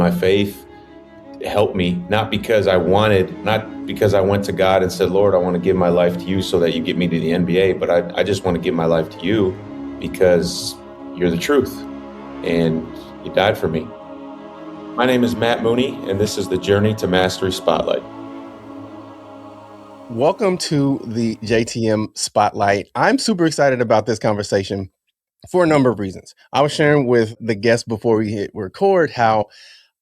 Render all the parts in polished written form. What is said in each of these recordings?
My faith helped me, not because I went to God and said, Lord, I want to give my life to you so that you get me to the NBA, but I just want to give my life to you because you're the truth and you died for me. My name is Matt Mooney, and this is the Journey to Mastery Spotlight. Welcome to the JTM Spotlight. I'm super excited about this conversation for a number of reasons. I was sharing with the guests before we hit record how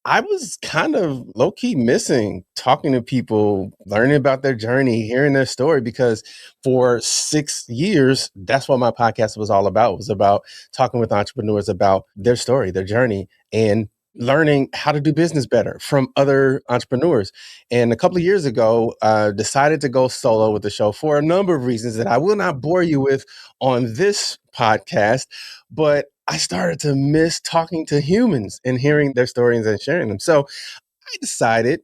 I was kind of low key missing talking to people, learning about their journey, hearing their story, because for 6 years, that's what my podcast was all about. It was about talking with entrepreneurs about their story, their journey, and learning how to do business better from other entrepreneurs. And a couple of years ago, decided to go solo with the show for a number of reasons that I will not bore you with on this podcast, but I started to miss talking to humans and hearing their stories and sharing them. So I decided,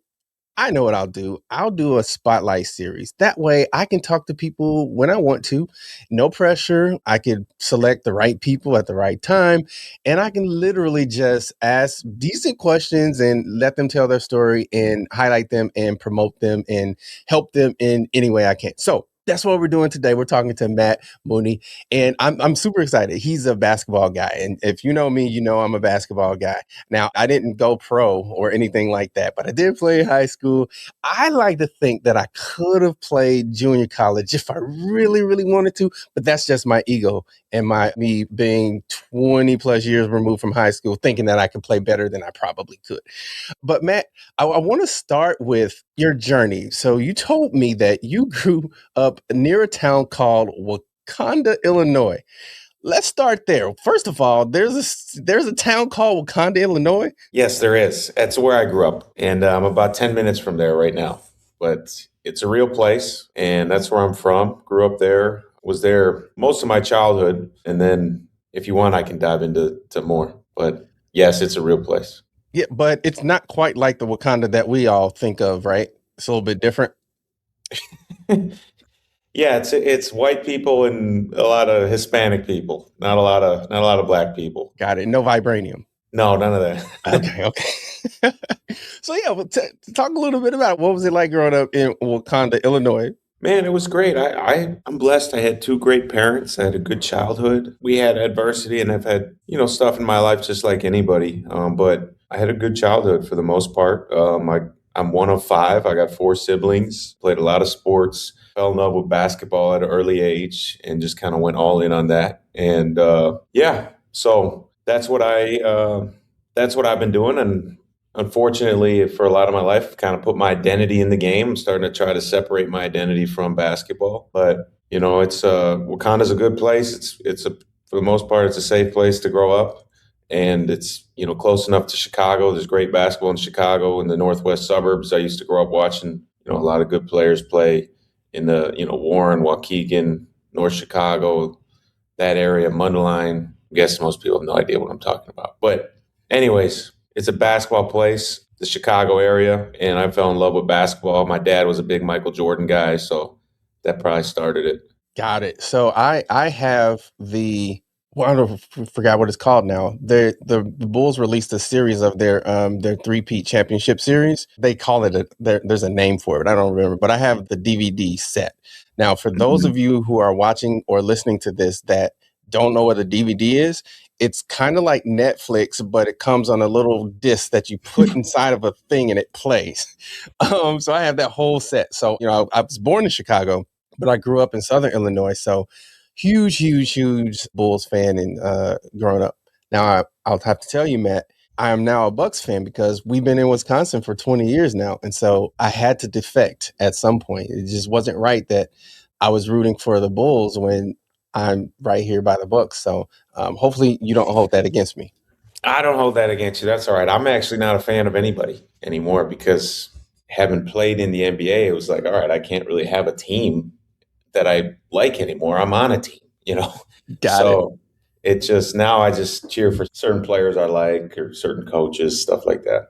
I know what I'll do. I'll do a spotlight series. That way I can talk to people when I want to. No pressure. I could select the right people at the right time. And I can literally just ask decent questions and let them tell their story and highlight them and promote them and help them in any way I can. So that's what we're doing today. We're talking to Matt Mooney, and I'm super excited. He's a basketball guy. And if you know me, you know I'm a basketball guy. Now, I didn't go pro or anything like that, but I did play in high school. I like to think that I could have played junior college if I really, really wanted to, but that's just my ego and me being 20 plus years removed from high school, thinking that I could play better than I probably could. But Matt, I want to start with your journey. So you told me that you grew up near a town called Wakanda, Illinois. Let's start there. First of all, there's a town called Wakanda, Illinois. Yes, there is. That's where I grew up, and I'm about 10 minutes from there right now. But it's a real place, and that's where I'm from. Grew up there, was there most of my childhood, and then if you want, I can dive into more. But yes, it's a real place. Yeah, but it's not quite like the Wakanda that we all think of, right? It's a little bit different. Yeah, it's white people and a lot of Hispanic people, not a lot of black people. Got it. No vibranium. No, none of that. Okay, okay. So yeah, but talk a little bit about what was it like growing up in Wakanda, Illinois. Man, it was great. I'm blessed. I had two great parents. I had a good childhood. We had adversity, and I've had stuff in my life just like anybody. But I had a good childhood for the most part. I'm one of five. I got four siblings. Played a lot of sports. Fell in love with basketball at an early age, and just kind of went all in on that. And yeah, so that's what I've been doing. And unfortunately, for a lot of my life, I've kind of put my identity in the game. I'm starting to try to separate my identity from basketball. But it's Wakanda's a good place. It's for the most part, it's a safe place to grow up, and it's close enough to Chicago. There's great basketball in Chicago in the northwest suburbs. I used to grow up watching a lot of good players play in the Warren, Waukegan, North Chicago, that area, Mundelein. I guess most people have no idea what I'm talking about. But anyways, it's a basketball place, the Chicago area, and I fell in love with basketball. My dad was a big Michael Jordan guy, so that probably started it. Got it. So I have I don't forgot what it's called now. The Bulls released a series of their three-peat championship series. They call it there's a name for it. I don't remember, but I have the DVD set. Now, for those of you who are watching or listening to this that don't know what a DVD is, it's kind of like Netflix, but it comes on a little disc that you put inside of a thing and it plays. So I have that whole set. So, I was born in Chicago, but I grew up in Southern Illinois. So huge, huge, huge Bulls fan and growing up. Now, I'll have to tell you, Matt, I am now a Bucks fan because we've been in Wisconsin for 20 years now. And so I had to defect at some point. It just wasn't right that I was rooting for the Bulls when I'm right here by the Bucks. So hopefully you don't hold that against me. I don't hold that against you. That's all right. I'm actually not a fan of anybody anymore because having played in the NBA, it was like, all right, I can't really have a team that I like anymore. I'm on a team. Got it. It just now I just cheer for certain players I like or certain coaches, stuff like that.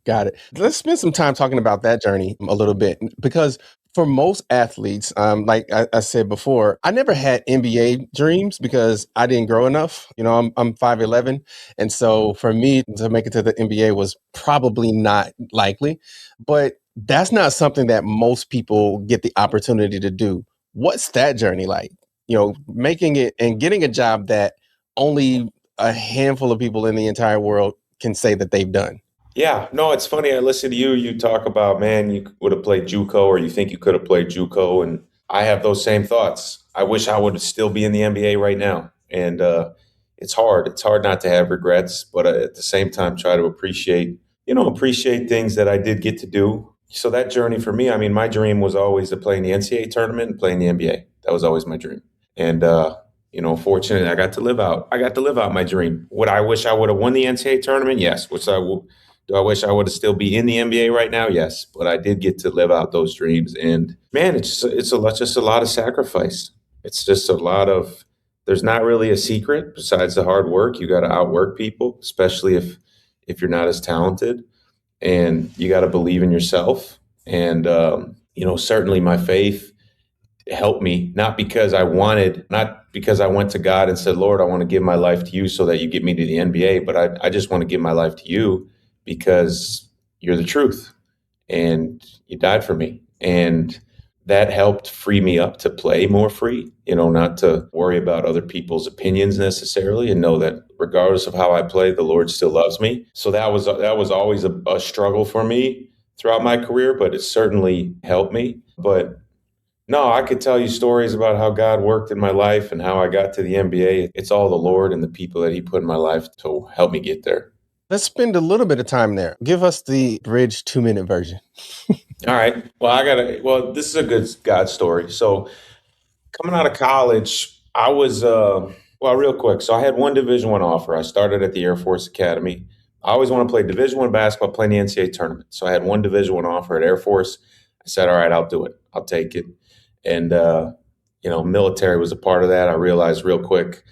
Got it. Let's spend some time talking about that journey a little bit because For most athletes, like I said before, I never had NBA dreams because I didn't grow enough. You know, I'm 5'11", and so for me to make it to the NBA was probably not likely. But that's not something that most people get the opportunity to do. What's that journey like? You know, making it and getting a job that only a handful of people in the entire world can say that they've done. Yeah, no, it's funny. I listen to you. You talk about, man, you would have played JUCO, or you think you could have played JUCO, and I have those same thoughts. I wish I would still be in the NBA right now, and it's hard. It's hard not to have regrets, but at the same time, try to appreciate things that I did get to do. So that journey for me, I mean, my dream was always to play in the NCAA tournament and play in the NBA. That was always my dream, and fortunately, I got to live out my dream. Would I wish I would have won the NCAA tournament? Yes. Do I wish I would have still be in the NBA right now? Yes, but I did get to live out those dreams, and man, just a lot of sacrifice. It's just a lot of. There's not really a secret besides the hard work. You got to outwork people, especially if you're not as talented, and you got to believe in yourself. And certainly my faith helped me, not because I went to God and said, Lord, I want to give my life to you so that you get me to the NBA, but I just want to give my life to you because you're the truth and you died for me. And that helped free me up to play more free, not to worry about other people's opinions necessarily, and know that regardless of how I play, the Lord still loves me. So that was always a struggle for me throughout my career, but it certainly helped me. But no, I could tell you stories about how God worked in my life and how I got to the NBA. It's all the Lord and the people that He put in my life to help me get there. Let's spend a little bit of time there. Give us the bridge 2-minute version. All right. Well, this is a good God story. So coming out of college, I was, real quick. So I had one Division I offer. I started at the Air Force Academy. I always want to play Division I basketball, play in the NCAA tournament. So I had one Division I offer at Air Force. I said, all right, I'll do it. I'll take it. And, military was a part of that. I realized real quick,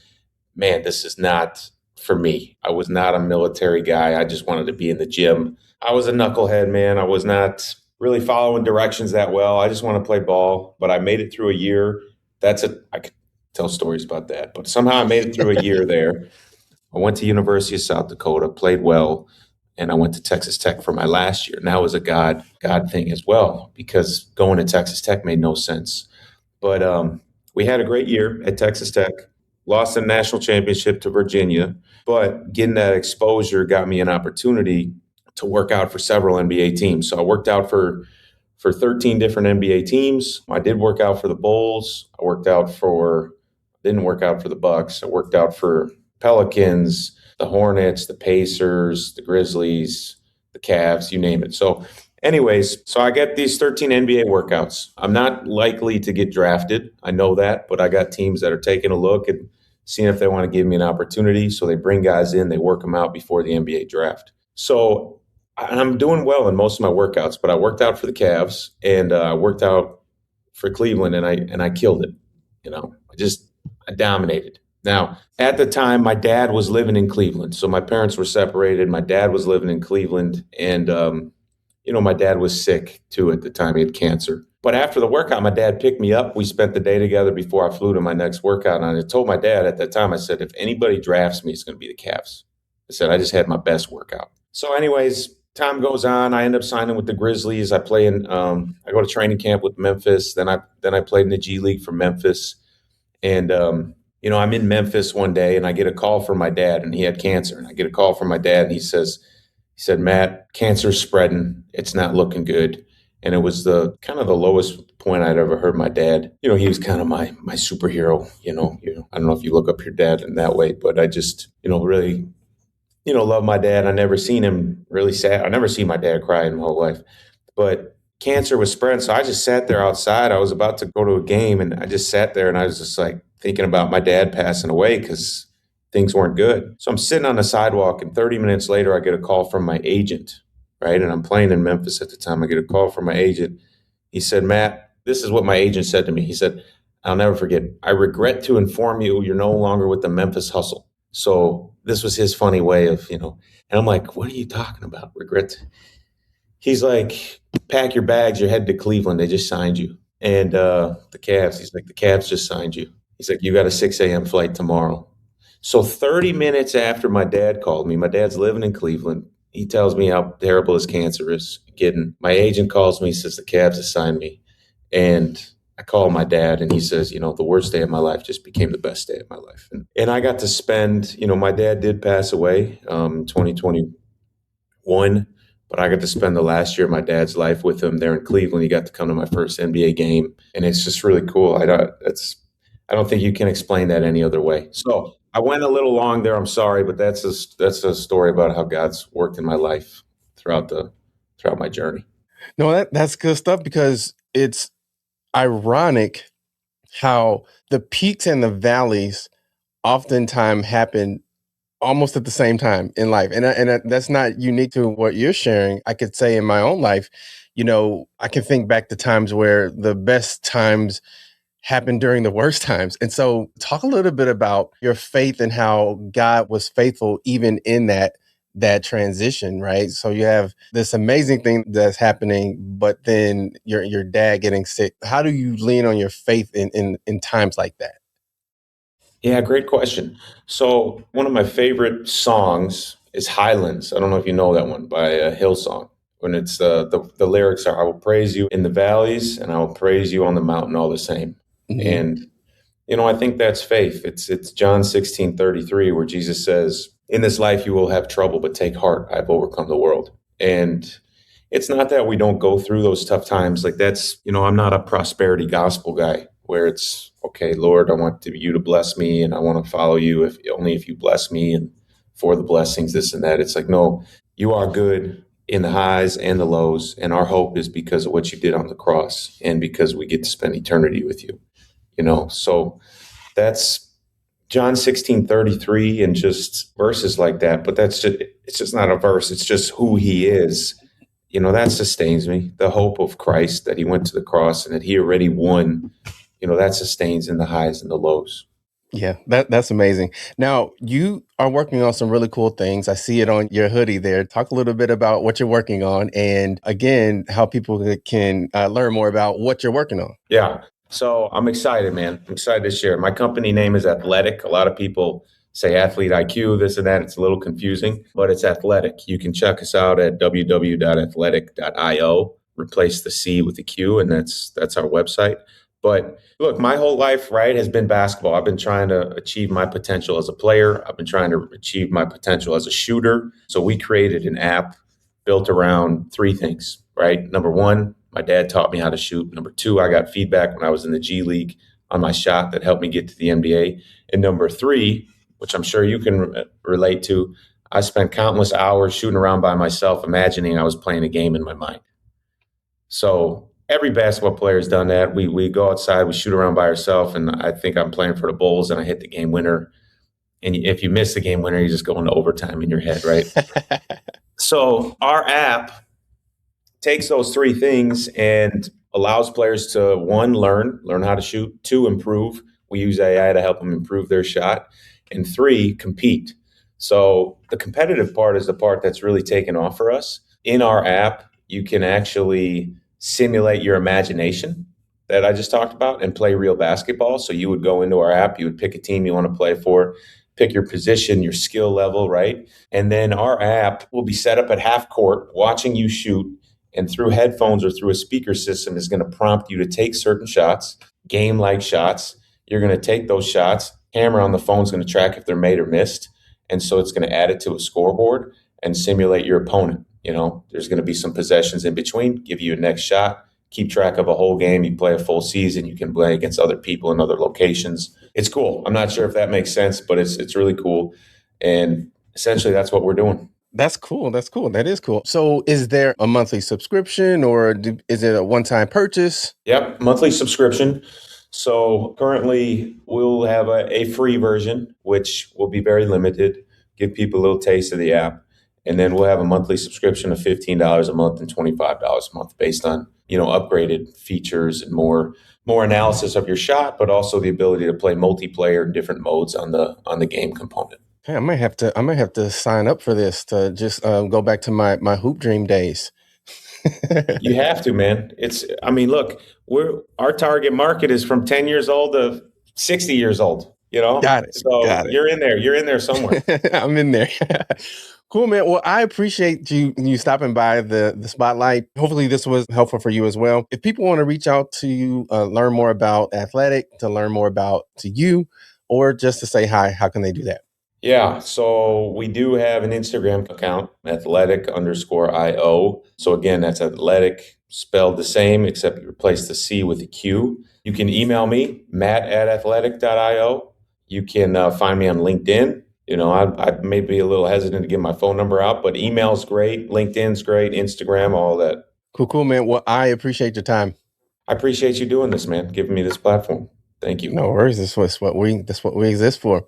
man, this is not for me. I was not a military guy. I just wanted to be in the gym. I was a knucklehead, man. I was not really following directions that well. I just want to play ball, but I made it through a year. I could tell stories about that, but somehow I made it through a year there. I went to University of South Dakota, played well, and I went to Texas Tech for my last year. And that was a God thing as well, because going to Texas Tech made no sense. But we had a great year at Texas Tech, lost the national championship to Virginia, but getting that exposure got me an opportunity to work out for several NBA teams. So I worked out for 13 different NBA teams. I did work out for the Bulls. Didn't work out for the Bucks. I worked out for Pelicans, the Hornets, the Pacers, the Grizzlies, the Cavs, you name it. So anyways, so I get these 13 NBA workouts. I'm not likely to get drafted. I know that, but I got teams that are taking a look and seeing if they want to give me an opportunity. So they bring guys in, they work them out before the NBA draft. So I'm doing well in most of my workouts, but I worked out for the Cavs and I worked out for Cleveland, and I killed it. I dominated. Now, at the time, my dad was living in Cleveland, so my parents were separated. My dad was living in Cleveland, and my dad was sick too at the time. He had cancer. But after the workout, my dad picked me up. We spent the day together before I flew to my next workout. And I told my dad at that time, I said, if anybody drafts me, it's going to be the Cavs. I said, I just had my best workout. So anyways, time goes on. I end up signing with the Grizzlies. I go to training camp with Memphis. Then I played in the G League for Memphis. And, I'm in Memphis one day and I get a call from my dad, and he had cancer. And I get a call from my dad, and he said, Matt, cancer's spreading. It's not looking good. And it was the kind of the lowest point I'd ever heard my dad. He was kind of my superhero. I don't know if you look up your dad in that way, but I just, really, love my dad. I never seen him really sad. I never seen my dad cry in my whole life. But cancer was spreading. So I just sat there outside. I was about to go to a game, and I just sat there and I was just like thinking about my dad passing away because things weren't good. So I'm sitting on the sidewalk, and 30 minutes later, I get a call from my agent, right? And I'm playing in Memphis at the time. I get a call from my agent. He said, Matt, this is what my agent said to me. He said, I'll never forget. I regret to inform you you're no longer with the Memphis Hustle. So this was his funny way of, and I'm like, what are you talking about? Regret? he's like, pack your bags, you're headed to Cleveland. They just signed you. And the Cavs, he's like, the Cavs just signed you. He's like, you got a 6 a.m. flight tomorrow. So 30 minutes after my dad called me, my dad's living in Cleveland. He tells me how terrible his cancer is getting. My agent calls me, says the Cavs assigned me. And I call my dad and he says, the worst day of my life just became the best day of my life. And I got to spend, my dad did pass away 2021, but I got to spend the last year of my dad's life with him there in Cleveland. He got to come to my first NBA game. And it's just really cool. I don't think you can explain that any other way. So I went a little long there. I'm sorry, but that's a story about how God's worked in my life throughout my journey. No, that's good stuff because it's ironic how the peaks and the valleys oftentimes happen almost at the same time in life. And that's not unique to what you're sharing. I could say in my own life, I can think back to times where the best times happened during the worst times. And so talk a little bit about your faith and how God was faithful even in that transition, right? So you have this amazing thing that's happening, but then your dad getting sick. How do you lean on your faith in times like that? Yeah, great question. So one of my favorite songs is Highlands. I don't know if you know that one by Hillsong. When it's the lyrics are, "I will praise you in the valleys, and I will praise you on the mountain all the same." Mhm. And I think that's faith. It's John 16:33, where Jesus says, "In this life you will have trouble, but take heart, I've overcome the world." And it's not that we don't go through those tough times. Like I'm not a prosperity gospel guy where it's okay, Lord, I want you to bless me and I want to follow you if you bless me and for the blessings, this and that. It's like, no, you are good in the highs and the lows. And our hope is because of what you did on the cross and because we get to spend eternity with you, So that's John 16:33 and just verses like that. But it's just not a verse. It's just who he is. That sustains me. The hope of Christ that he went to the cross and that he already won, that sustains in the highs and the lows. Yeah, that's amazing. Now, you are working on some really cool things. I see it on your hoodie there. Talk a little bit about what you're working on and again, how people can learn more about what you're working on. Yeah. So I'm excited, man. I'm excited to share. My company name is Athletic. A lot of people say Athlete IQ, this and that. It's a little confusing, but it's Athletic. You can check us out at www.athletic.io. Replace the C with the Q, and that's our website. But look, my whole life, right, has been basketball. I've been trying to achieve my potential as a player. I've been trying to achieve my potential as a shooter. So we created an app built around three things, right? Number one, my dad taught me how to shoot. Number two, I got feedback when I was in the G League on my shot that helped me get to the NBA. And number three, which I'm sure you can relate to, I spent countless hours shooting around by myself, imagining I was playing a game in my mind. So every basketball player has done that. We go outside, we shoot around by ourselves, and I think I'm playing for the Bulls, and I hit the game winner. And if you miss the game winner, you just go into overtime in your head, right? So our app takes those three things and allows players to one, learn how to shoot, two, improve. We use AI to help them improve their shot, and three, compete. So the competitive part is the part that's really taken off for us. In our app, you can actually simulate your imagination that I just talked about and play real basketball. So you would go into our app, you would pick a team you want to play for, pick your position, your skill level, right? And then our app will be set up at half court, watching you shoot, and through headphones or through a speaker system is going to prompt you to take certain shots, game like shots. You're going to take those shots. Camera on the phone is going to track if they're made or missed. And so it's going to add it to a scoreboard and simulate your opponent. There's going to be some possessions in between, give you a next shot, keep track of a whole game. You play a full season. You can play against other people in other locations. It's cool. I'm not sure if that makes sense, but it's really cool. And essentially that's what we're doing. That's cool. That's cool. That is cool. So is there a monthly subscription or is it a one-time purchase? Yep, monthly subscription. So currently we'll have a free version, which will be very limited, give people a little taste of the app. And then we'll have a monthly subscription of $15 a month and $25 a month based on, upgraded features and more analysis of your shot, but also the ability to play multiplayer in different modes on the game component. Hey, I might have to sign up for this to just go back to my hoop dream days. You have to, man. I mean, look, our target market is from 10 years old to 60 years old, you know? Got it. So Got you're in there somewhere. it. I'm in there. Cool, man. Well, I appreciate you stopping by the spotlight. Hopefully this was helpful for you as well. If people want to reach out to you, learn more about athletic, to learn more about to you, or just to say hi, how can they do that? Yeah, so we do have an Instagram account, athletic_IO. So again, that's athletic spelled the same, except you replace the C with a Q. You can email me, matt@athletic.io. You can find me on LinkedIn. You know, I may be a little hesitant to give my phone number out, but email's great, LinkedIn's great, Instagram, all that. Cool, man. Well, I appreciate your time. I appreciate you doing this, man, giving me this platform. Thank you. No worries. That's what we exist for.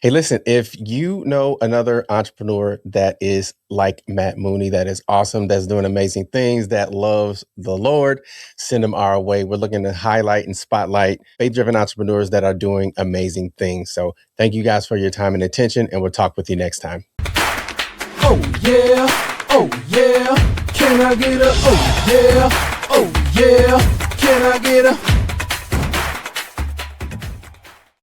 Hey, listen, if you know another entrepreneur that is like Matt Mooney, that is awesome, that's doing amazing things, that loves the Lord, send them our way. We're looking to highlight and spotlight faith-driven entrepreneurs that are doing amazing things. So thank you guys for your time and attention, and we'll talk with you next time. Oh yeah, oh yeah, can I get a oh yeah, can I get a